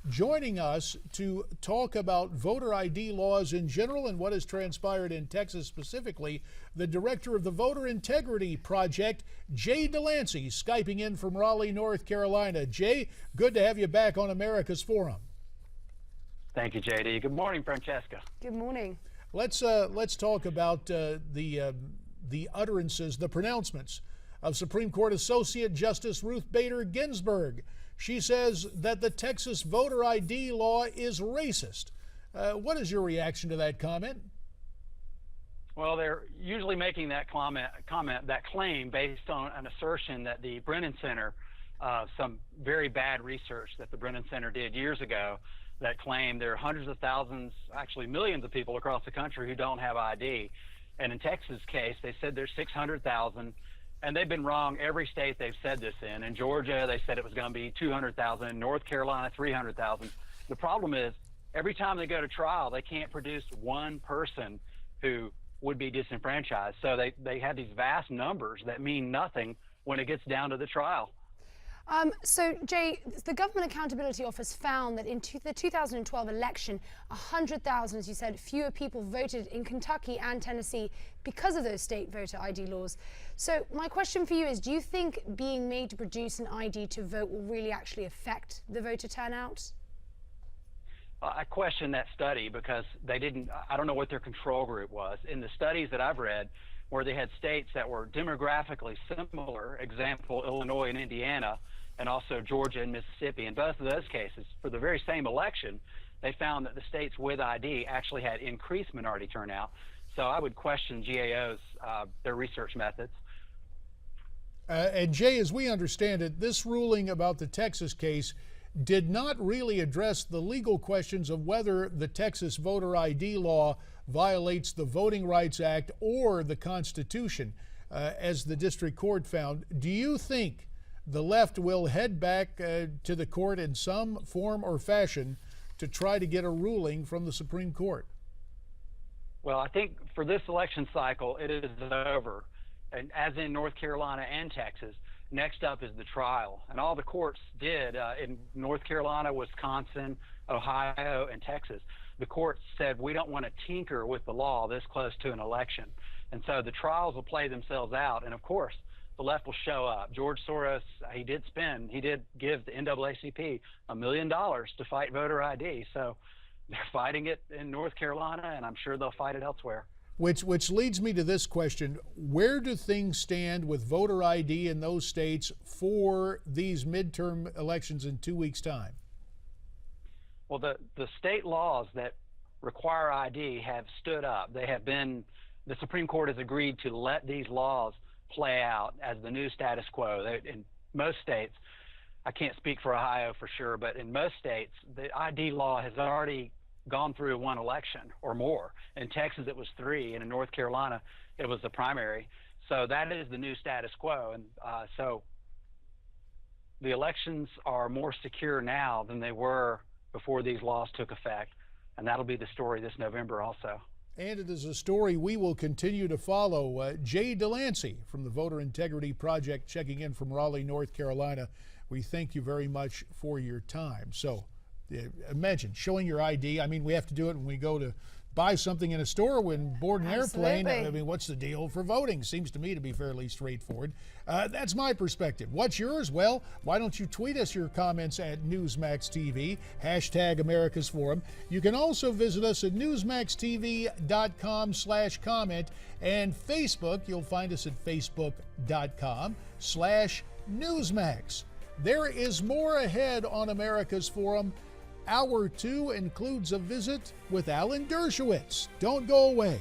Joining us to talk about voter ID laws in general and what has transpired in Texas specifically, the director of the Voter Integrity Project, Jay DeLancy, Skyping in from Raleigh, North Carolina. Jay, good to have you back on America's Forum. Thank you, JD. Good morning, Francesca. Good morning. Let's talk about the utterances, the pronouncements of Supreme Court Associate Justice Ruth Bader Ginsburg. She says that the Texas voter ID law is racist. What is your reaction to that comment? Well, they're usually making that that claim based on an assertion that the Brennan Center, some very bad research that the Brennan Center did years ago, that claimed there are hundreds of thousands, actually millions of people across the country who don't have ID. And in Texas' case, they said there's 600,000, and they've been wrong every state they've said this in. In Georgia, they said it was going to be 200,000. In North Carolina, 300,000. The problem is, every time they go to trial, they can't produce one person who would be disenfranchised. So they have these vast numbers that mean nothing when it gets down to the trial. So, Jay, the Government Accountability Office found that in the 2012 election, 100,000, as you said, fewer people voted in Kentucky and Tennessee because of those state voter ID laws. So my question for you is, do you think being made to produce an ID to vote will really actually affect the voter turnout? I question that study because I don't know what their control group was. In the studies that I've read, where they had states that were demographically similar, example, Illinois and Indiana, and also Georgia and Mississippi. In both of those cases, for the very same election, they found that the states with ID actually had increased minority turnout. So I would question GAO's, their research methods. And Jay, as we understand it, this ruling about the Texas case did not really address the legal questions of whether the Texas voter ID law violates the Voting Rights Act or the Constitution, as the district court found. Do you think the left will head back to the court in some form or fashion to try to get a ruling from the Supreme Court? Well, I think for this election cycle, it is over. And as in North Carolina and Texas, next up is the trial. And all the courts did in North Carolina, Wisconsin, Ohio, and Texas. The courts said, we don't want to tinker with the law this close to an election. And so the trials will play themselves out. And of course, the left will show up. George Soros, he did give the NAACP $1 million to fight voter ID. So they're fighting it in North Carolina, and I'm sure they'll fight it elsewhere. Which leads me to this question. Where do things stand with voter ID in those states for these midterm elections in 2 weeks' time? Well, the state laws that require ID have stood up. The Supreme Court has agreed to let these laws play out as the new status quo. In most states, I can't speak for Ohio for sure, but in most states, the ID law has already gone through one election or more. In Texas, it was 3, and in North Carolina, it was the primary. So that is the new status quo. And so the elections are more secure now than they were before these laws took effect. And that'll be the story this November also. And it is a story we will continue to follow. Jay DeLancy from the Voter Integrity Project checking in from Raleigh, North Carolina. We thank you very much for your time. So imagine showing your ID. I mean, we have to do it when we go to buy something in a store, when board an airplane. I mean, what's the deal for voting? Seems to me to be fairly straightforward. That's my perspective. What's yours? Well, why don't you tweet us your comments at Newsmax TV, hashtag America's Forum. You can also visit us at newsmaxtv.com/comment, and Facebook. You'll find us at facebook.com/Newsmax. There is more ahead on America's Forum. Hour 2 includes a visit with Alan Dershowitz. Don't go away.